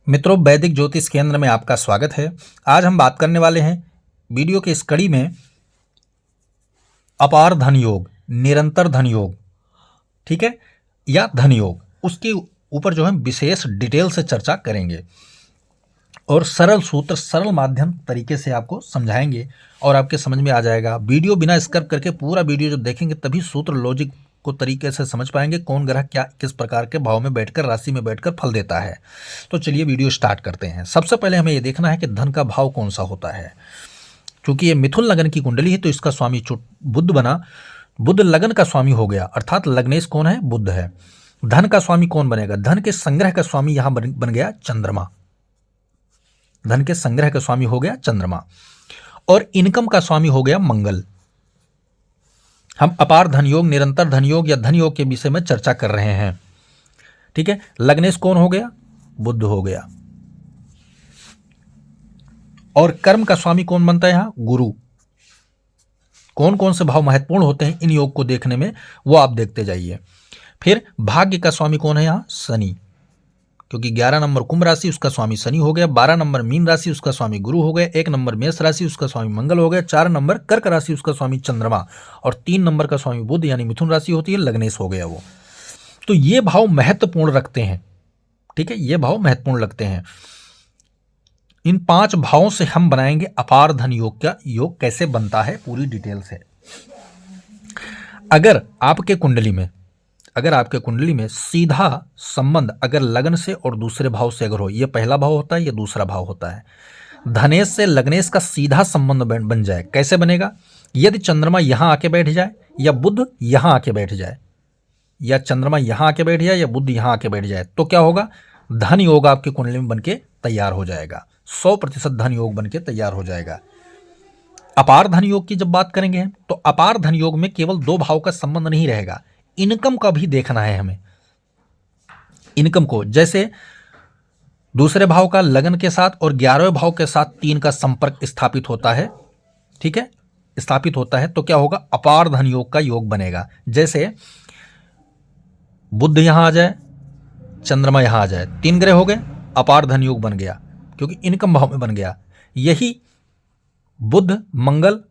मित्रों, वैदिक ज्योतिष केंद्र में आपका स्वागत है। आज हम बात करने वाले हैं वीडियो के इस कड़ी में अपार धन योग, निरंतर धन योग, ठीक है, या धन योग, उसके ऊपर जो है विशेष डिटेल से चर्चा करेंगे और सरल सूत्र, सरल माध्यम तरीके से आपको समझाएंगे और आपके समझ में आ जाएगा। वीडियो बिना स्किप करके पूरा वीडियो जब देखेंगे तभी सूत्र लॉजिक को तरीके से समझ पाएंगे, कौन ग्रह क्या किस प्रकार के भाव में बैठकर, राशि में बैठकर फल देता है। तो चलिए वीडियो स्टार्ट करते हैं। सबसे पहले हमें ये देखना है कि धन का भाव कौन सा होता है। क्योंकि ये मिथुन लगन की कुंडली है तो इसका स्वामी बुध बना, बुध लगन का स्वामी हो गया, अर्थात लग्नेश कौन है? बुध है। धन का स्वामी कौन बनेगा? धन के संग्रह का स्वामी यहां बन गया चंद्रमा। धन के संग्रह का स्वामी हो गया चंद्रमा और इनकम का स्वामी हो गया मंगल। हम अपार धन योग, निरंतर धन योग या धन योग के विषय में चर्चा कर रहे हैं, ठीक है। लग्नेश कौन हो गया? बुध हो गया। और कर्म का स्वामी कौन बनता है यहां? गुरु। कौन कौन से भाव महत्वपूर्ण होते हैं इन योग को देखने में, वो आप देखते जाइए। फिर भाग्य का स्वामी कौन है यहां? शनि, क्योंकि 11 नंबर कुंभ राशि, उसका स्वामी शनि हो गया। 12 नंबर मीन राशि, उसका स्वामी गुरु हो गया। 1 नंबर मेष राशि, उसका स्वामी मंगल हो गया। 4 नंबर कर्क राशि, उसका स्वामी चंद्रमा। और 3 नंबर का स्वामी बुध यानी मिथुन राशि होती है, लग्नेश हो गया वो। तो ये भाव महत्वपूर्ण रखते हैं, ठीक है, ये भाव महत्वपूर्ण लगते हैं। इन 5 भावों से हम बनाएंगे अपार धन योग का योग कैसे बनता है पूरी डिटेल से। अगर आपके कुंडली में सीधा संबंध अगर लगन से और दूसरे भाव से अगर हो, ये पहला भाव होता है, ये दूसरा भाव होता है। धनेश से लग्नेश का सीधा संबंध बन जाए, कैसे बनेगा? यदि चंद्रमा यहां आके बैठ जाए या बुध यहां आके बैठ जाए, या चंद्रमा यहां आके बैठ जाए या बुध यहां आके बैठ जाए, तो क्या होगा? धन योग आपकी कुंडली में बनके तैयार हो जाएगा। 100% धन योग बनके तैयार हो जाएगा। अपार धन योग की जब बात करेंगे तो अपार धन योग में केवल 2 भाव का संबंध नहीं रहेगा, इनकम का भी देखना है हमें। इनकम को जैसे दूसरे भाव का लगन के साथ और 11वें भाव के साथ 3 का संपर्क स्थापित होता है, ठीक है, स्थापित होता है, तो क्या होगा? अपार धन योग का योग बनेगा। जैसे बुध यहां आ जाए, चंद्रमा यहां आ जाए, 3 ग्रह हो गए, अपार धन योग बन गया, क्योंकि इनकम भाव में बन गया। यही बुध, मंगल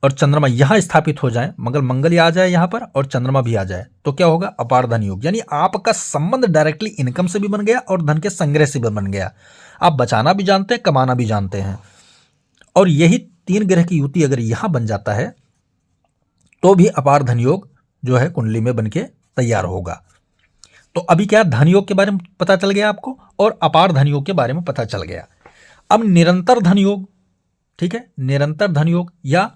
और चंद्रमा यहां स्थापित हो जाए, मंगल ही आ जाए यहां पर और चंद्रमा भी आ जाए, तो क्या होगा? अपार धन योग। यानी आपका संबंध डायरेक्टली इनकम से भी बन गया और धन के संग्रह से भी बन गया। आप बचाना भी जानते हैं, कमाना भी जानते हैं। और यही 3 ग्रह की युति अगर यहां बन जाता है तो भी अपार धन योग जो है कुंडली में बनके तैयार होगा। तो अभी क्या धन योग के बारे में पता चल गया आपको और अपार धन योग के बारे में पता चल गया। अब निरंतर धन योग, ठीक है, निरंतर धन योग या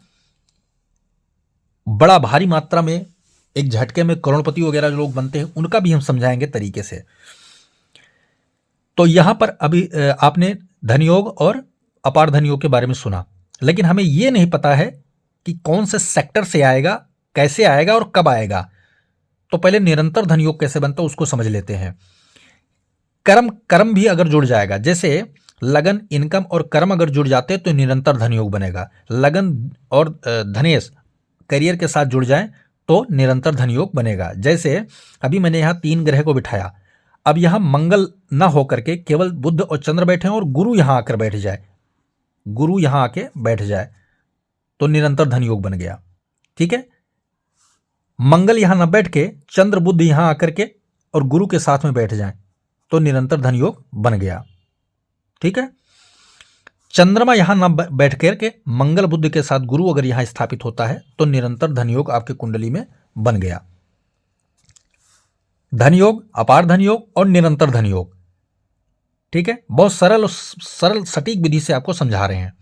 बड़ा भारी मात्रा में एक झटके में करोड़पति वगैरह जो लोग बनते हैं, उनका भी हम समझाएंगे तरीके से। तो यहां पर अभी आपने धन योग और अपार धन योग के बारे में सुना, लेकिन हमें यह नहीं पता है कि कौन से सेक्टर से आएगा, कैसे आएगा और कब आएगा। तो पहले निरंतर धन योग कैसे बनता है उसको समझ लेते हैं। कर्म भी अगर जुड़ जाएगा, जैसे लगन, इनकम और कर्म अगर जुड़ जाते हैं तो निरंतर धन योग बनेगा। लगन और धनेश करियर के साथ जुड़ जाए तो निरंतर धन योग बनेगा। जैसे अभी मैंने यहां 3 ग्रह को बिठाया, अब यहां मंगल ना होकर के केवल बुध और चंद्र बैठे हैं और गुरु यहां आकर बैठ जाए, गुरु यहां आके बैठ जाए तो निरंतर धन योग बन गया, ठीक है। मंगल यहां ना बैठ के चंद्र बुध यहां आकर के और गुरु के साथ में बैठ जाए तो निरंतर धन योग बन गया, ठीक है। चंद्रमा यहां ना बैठ करके मंगल बुध के साथ गुरु अगर यहां स्थापित होता है तो निरंतर धन योग आपके कुंडली में बन गया। धन योग, अपार धन योग और निरंतर धन योग, ठीक है। बहुत सरल सटीक विधि से आपको समझा रहे हैं।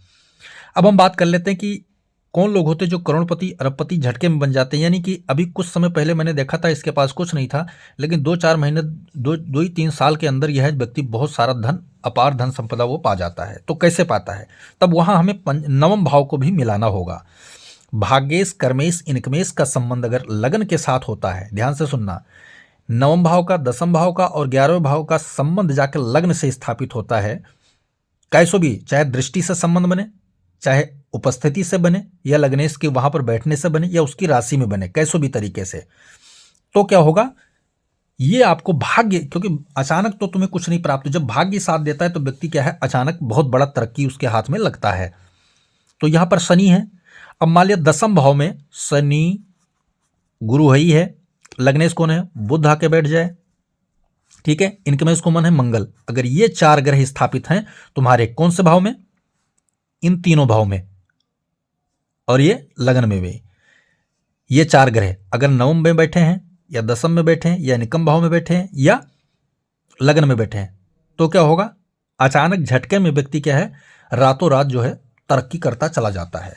अब हम बात कर लेते हैं कि कौन लोग होते हैं जो करोड़पति अरबपति झटके में बन जाते हैं। यानी कि अभी कुछ समय पहले मैंने देखा था, इसके पास कुछ नहीं था, लेकिन 2-4 महीने, 2 ही 3 साल के अंदर यह व्यक्ति बहुत सारा धन, अपार धन संपदा वो पा जाता है। तो कैसे पाता है? तब वहां हमें 9वें भाव को भी मिलाना होगा। भाग्येश, कर्मेश, इनकमेश का संबंध अगर लगन के साथ होता है, ध्यान से सुनना, 9वें भाव का, 10वें भाव का और 11वें भाव का संबंध जाकर लग्न से स्थापित होता है, कैसो भी, चाहे दृष्टि से संबंध बने, चाहे उपस्थिति से बने, या लग्नेश के वहां पर बैठने से बने, या उसकी राशि में बने, कैसो भी तरीके से, तो क्या होगा? ये आपको भाग्य, क्योंकि अचानक तो तुम्हें कुछ नहीं प्राप्त, जब भाग्य साथ देता है तो व्यक्ति क्या है, अचानक बहुत बड़ा तरक्की उसके हाथ में लगता है। तो यहां पर शनि है। अब मान लिया 10वें भाव में शनि, गुरु ही है, लग्नेश कौन है, बुध आके बैठ जाए, ठीक है, इनके में इसको मन है मंगल। अगर ये 4 ग्रह स्थापित हैं तुम्हारे कौन से भाव में, इन तीनों भाव में, और ये लग्न में भी, ये 4 ग्रह अगर नवम में बैठे हैं या 10वें में बैठे हैं या निकम भाव में बैठे हैं या लग्न में बैठे हैं, तो क्या होगा, अचानक झटके में व्यक्ति क्या है, रातों रात जो है तरक्की करता चला जाता है।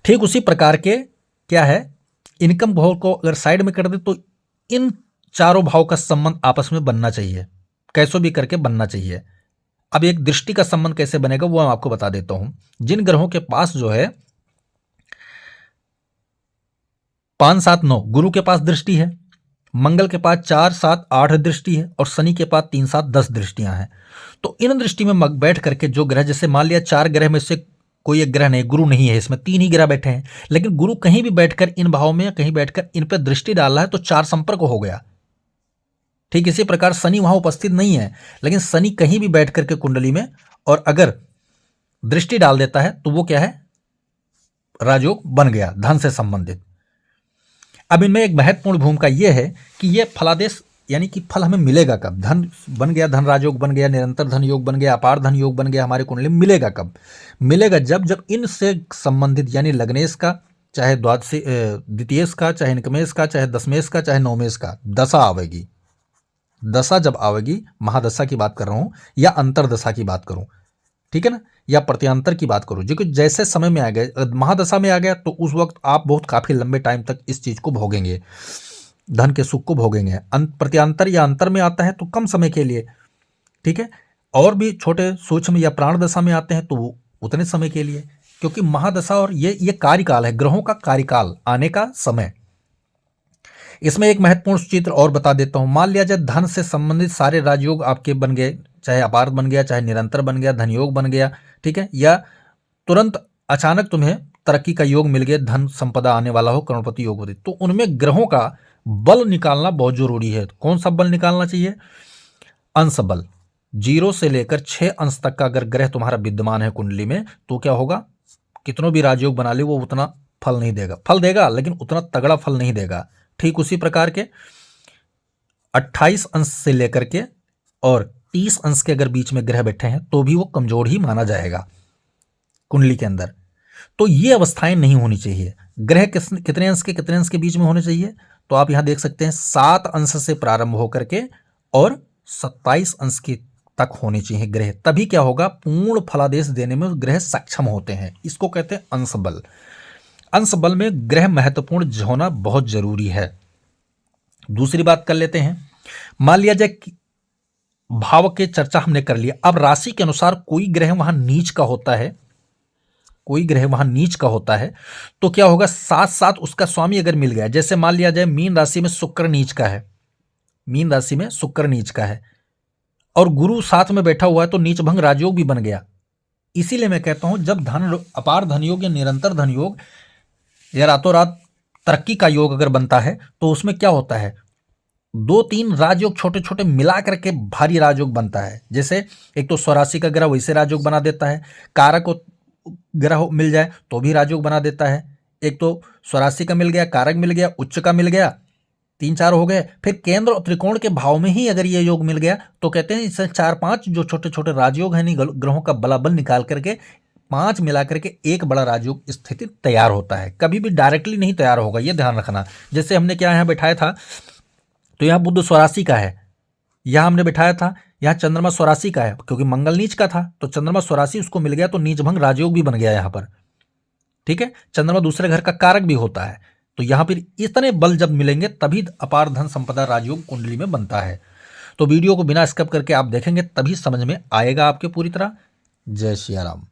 ठीक उसी प्रकार के क्या है, इनकम भाव को अगर साइड में कर दे तो इन चारों भाव का संबंध आपस में बनना चाहिए, कैसो भी करके बनना चाहिए। अब एक दृष्टि का संबंध कैसे बनेगा वो मैं आपको बता देता हूं। जिन ग्रहों के पास जो है 5, 7, 9 गुरु के पास दृष्टि है, मंगल के पास 4, 7, 8 दृष्टि है, और शनि के पास 3, 7, 10 दृष्टियां हैं। तो इन दृष्टि में बैठ करके जो ग्रह, जैसे मान लिया 4 ग्रह में से कोई एक ग्रह नहीं, गुरु नहीं है, इसमें 3 ही ग्रह बैठे हैं, लेकिन गुरु कहीं भी बैठकर इन भाव में कहीं बैठकर इन पर दृष्टि डाल रहा है तो 4 संपर्क हो गया। ठीक इसी प्रकार शनि वहां उपस्थित नहीं है, लेकिन शनि कहीं भी बैठ करके कुंडली में और अगर दृष्टि डाल देता है तो वो क्या है, राजयोग बन गया, धन से संबंधित। अब इनमें एक महत्वपूर्ण भूमिका यह है कि यह फलादेश, यानी कि फल हमें मिलेगा कब, धन बन गया, धन राजयोग बन गया, निरंतर धन योग बन गया, अपार धन योग बन गया, हमारे कुंडली में मिलेगा कब, मिलेगा जब इनसे संबंधित, यानी लग्नेश का, चाहे द्वितीयेश का, चाहे निकमेश का, चाहे दशमेश का, चाहे नवमेश का दशा आवेगी। दशा जब आवेगी, महादशा की बात कर रहा हूं या अंतरदशा की बात करूं, ठीक है ना, या प्रत्यांतर की बात करूं, जो कि जैसे समय में आ गए, महादशा में आ गया तो उस वक्त आप बहुत काफी लंबे टाइम तक इस चीज को भोगेंगे, धन के सुख को भोगेंगे। प्रत्यांतर या अंतर में आता है तो कम समय के लिए, ठीक है, और भी छोटे सूक्ष्म या प्राण दशा में आते हैं तो वो उतने समय के लिए, क्योंकि महादशा और ये कार्यकाल है, ग्रहों का कार्यकाल, आने का समय। इसमें एक महत्वपूर्ण चित्र और बता देता हूं। मान लिया जाए धन से संबंधित सारे राजयोग आपके बन गए, चाहे अपार बन गया, चाहे निरंतर बन गया, धन योग बन गया, ठीक है, या तुरंत अचानक तुम्हें तरक्की का योग मिल गया, धन संपदा आने वाला हो, करोड़पति योग होती, तो उनमें ग्रहों का बल निकालना बहुत जरूरी है। कौन सा बल निकालना चाहिए, अंश बल। 0 से लेकर 6 अंश तक का अगर ग्रह तुम्हारा विद्यमान है कुंडली में तो क्या होगा, कितनों भी राजयोग बना ले वो उतना फल नहीं देगा, फल देगा लेकिन उतना तगड़ा फल नहीं देगा। ठीक उसी प्रकार के 28 अंश से लेकर के और 30 अंश के अगर बीच में ग्रह बैठे हैं तो भी वो कमजोर ही माना जाएगा कुंडली के अंदर। तो ये अवस्थाएं नहीं होनी चाहिए। ग्रह कितने अंश के कितने अंश के बीच में होने चाहिए, तो आप यहां देख सकते हैं 7 अंश से प्रारंभ होकर के और 27 अंश के तक होने चाहिए ग्रह, तभी क्या होगा, पूर्ण फलादेश देने में ग्रह सक्षम होते हैं। इसको कहते हैं अंश बल। अंश बल में ग्रह महत्वपूर्ण होना बहुत जरूरी है। दूसरी बात कर लेते हैं, मान लिया जाए भाव के चर्चा हमने कर लिया, अब राशि के अनुसार कोई ग्रह वहां नीच का होता है, कोई ग्रह वहां नीच का होता है तो क्या होगा, साथ साथ उसका स्वामी अगर मिल गया, जैसे मान लिया जाए मीन राशि में शुक्र नीच का है, मीन राशि में शुक्र नीच का है और गुरु साथ में बैठा हुआ है तो नीच भंग राजयोग भी बन गया। इसीलिए मैं कहता हूं जब धन अपार धन योग या निरंतर धन योग या रातों रात तरक्की का योग अगर बनता है तो उसमें क्या होता है, 2-3 राजयोग छोटे छोटे मिला करके भारी राजयोग बनता है। जैसे एक तो स्वराशि का ग्रह वैसे राजयोग बना देता है, कारक ग्रह मिल जाए तो भी राजयोग बना देता है। एक तो स्वराशि का मिल गया, कारक मिल गया, उच्च का मिल गया, 3-4 हो गए। फिर केंद्र और त्रिकोण के भाव में ही अगर ये योग मिल गया तो कहते हैं इससे 4-5 जो छोटे छोटे राजयोग हैं ग्रहों का बलाबल निकाल करके 5 मिला करके एक बड़ा राजयोग स्थिति तैयार होता है। कभी भी डायरेक्टली नहीं तैयार होगा, ये ध्यान रखना। जैसे हमने क्या यहाँ बैठाया था तो यहाँ बुध स्वराशि का है, यहाँ हमने बैठाया था यहाँ चंद्रमा स्वराशि का है, क्योंकि मंगल नीच का था तो चंद्रमा स्वराशि उसको मिल गया तो नीच भंग राजयोग भी बन गया यहाँ पर, ठीक है। चंद्रमा दूसरे घर का कारक भी होता है, तो यहाँ पर इतने बल जब मिलेंगे तभी अपार धन संपदा राजयोग कुंडली में बनता है। तो वीडियो को बिना स्किप करके आप देखेंगे तभी समझ में आएगा आपके पूरी तरह। जय श्री राम।